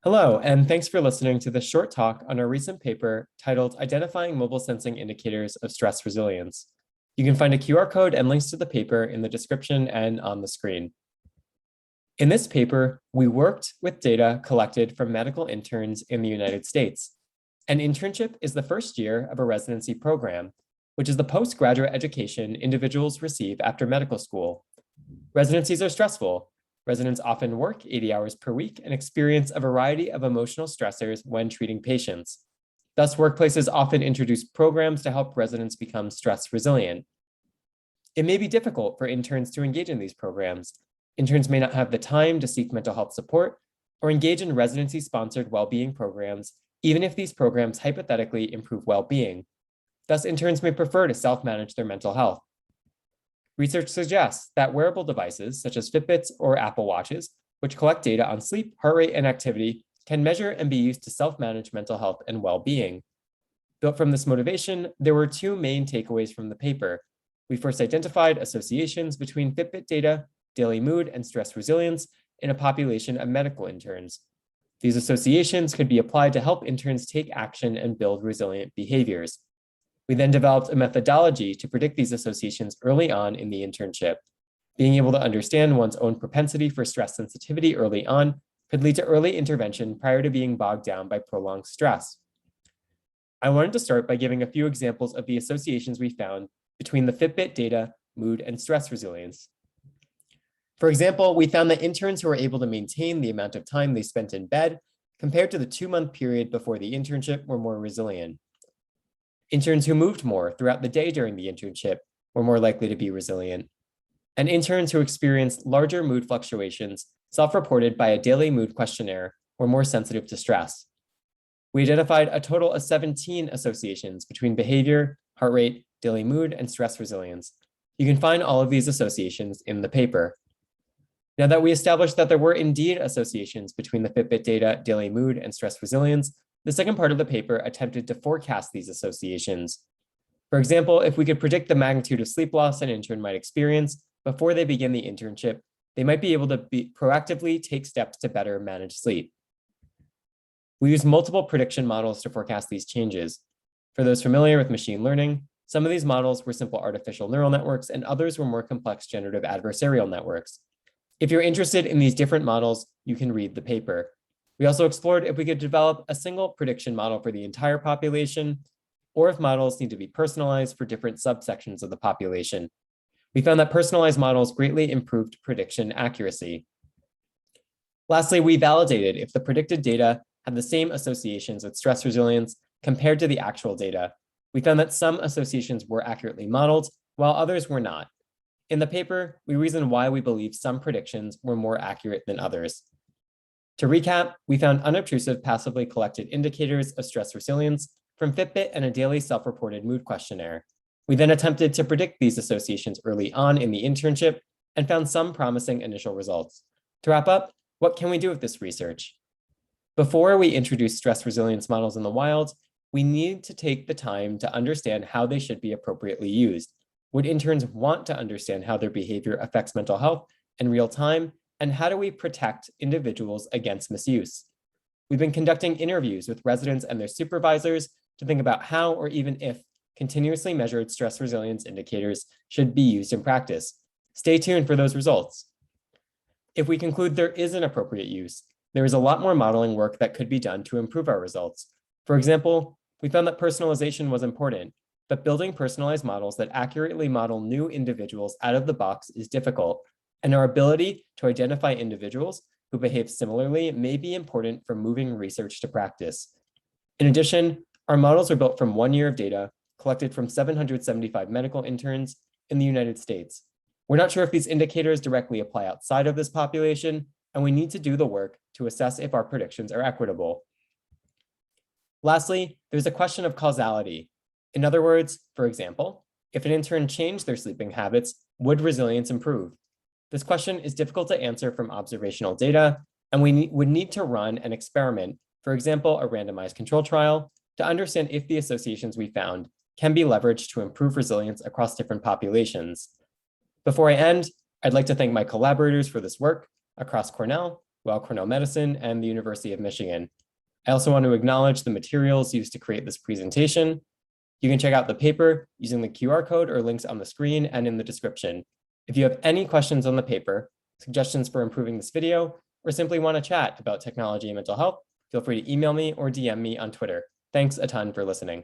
Hello, and thanks for listening to this short talk on our recent paper titled Identifying Mobile Sensing Indicators of Stress Resilience. You can find a QR code and links to the paper in the description and on the screen. In this paper, we worked with data collected from medical interns in the United States. An internship is the first year of a residency program, which is the postgraduate education individuals receive after medical school. Residencies are stressful. Residents often work 80 hours per week and experience a variety of emotional stressors when treating patients. Thus, workplaces often introduce programs to help residents become stress resilient. It may be difficult for interns to engage in these programs. Interns may not have the time to seek mental health support or engage in residency-sponsored well-being programs, even if these programs hypothetically improve well-being. Thus, interns may prefer to self-manage their mental health. Research suggests that wearable devices, such as Fitbits or Apple Watches, which collect data on sleep, heart rate, and activity, can measure and be used to self-manage mental health and well-being. Built from this motivation, there were two main takeaways from the paper. We first identified associations between Fitbit data, daily mood, and stress resilience in a population of medical interns. These associations could be applied to help interns take action and build resilient behaviors. We then developed a methodology to predict these associations early on in the internship. Being able to understand one's own propensity for stress sensitivity early on could lead to early intervention prior to being bogged down by prolonged stress. I wanted to start by giving a few examples of the associations we found between the Fitbit data, mood, and stress resilience. For example, we found that interns who were able to maintain the amount of time they spent in bed compared to the 2-month period before the internship were more resilient. Interns who moved more throughout the day during the internship were more likely to be resilient. And interns who experienced larger mood fluctuations, self-reported by a daily mood questionnaire, were more sensitive to stress. We identified a total of 17 associations between behavior, heart rate, daily mood, and stress resilience. You can find all of these associations in the paper. Now that we established that there were indeed associations between the Fitbit data, daily mood, and stress resilience, the second part of the paper attempted to forecast these associations. For example, if we could predict the magnitude of sleep loss an intern might experience before they begin the internship, they might be able to proactively take steps to better manage sleep. We used multiple prediction models to forecast these changes. For those familiar with machine learning, some of these models were simple artificial neural networks and others were more complex generative adversarial networks. If you're interested in these different models, you can read the paper. We also explored if we could develop a single prediction model for the entire population, or if models need to be personalized for different subsections of the population. We found that personalized models greatly improved prediction accuracy. Lastly, we validated if the predicted data had the same associations with stress resilience compared to the actual data. We found that some associations were accurately modeled, while others were not. In the paper, we reasoned why we believe some predictions were more accurate than others. To recap, we found unobtrusive passively collected indicators of stress resilience from Fitbit and a daily self-reported mood questionnaire. We then attempted to predict these associations early on in the internship and found some promising initial results. To wrap up, what can we do with this research? Before we introduce stress resilience models in the wild, we need to take the time to understand how they should be appropriately used. Would interns want to understand how their behavior affects mental health in real time? And how do we protect individuals against misuse? We've been conducting interviews with residents and their supervisors to think about how or even if continuously measured stress resilience indicators should be used in practice. Stay tuned for those results. If we conclude there is an appropriate use, there is a lot more modeling work that could be done to improve our results. For example, we found that personalization was important, but building personalized models that accurately model new individuals out of the box is difficult. And our ability to identify individuals who behave similarly may be important for moving research to practice. In addition, our models are built from 1 year of data collected from 775 medical interns in the United States. We're not sure if these indicators directly apply outside of this population, and we need to do the work to assess if our predictions are equitable. Lastly, there's a question of causality. In other words, for example, if an intern changed their sleeping habits, would resilience improve? This question is difficult to answer from observational data, and we would need to run an experiment, for example, a randomized control trial, to understand if the associations we found can be leveraged to improve resilience across different populations. Before I end, I'd like to thank my collaborators for this work across Cornell, Weill Cornell Medicine, and the University of Michigan. I also want to acknowledge the materials used to create this presentation. You can check out the paper using the QR code or links on the screen and in the description. If you have any questions on the paper, suggestions for improving this video, or simply want to chat about technology and mental health, feel free to email me or DM me on Twitter. Thanks a ton for listening.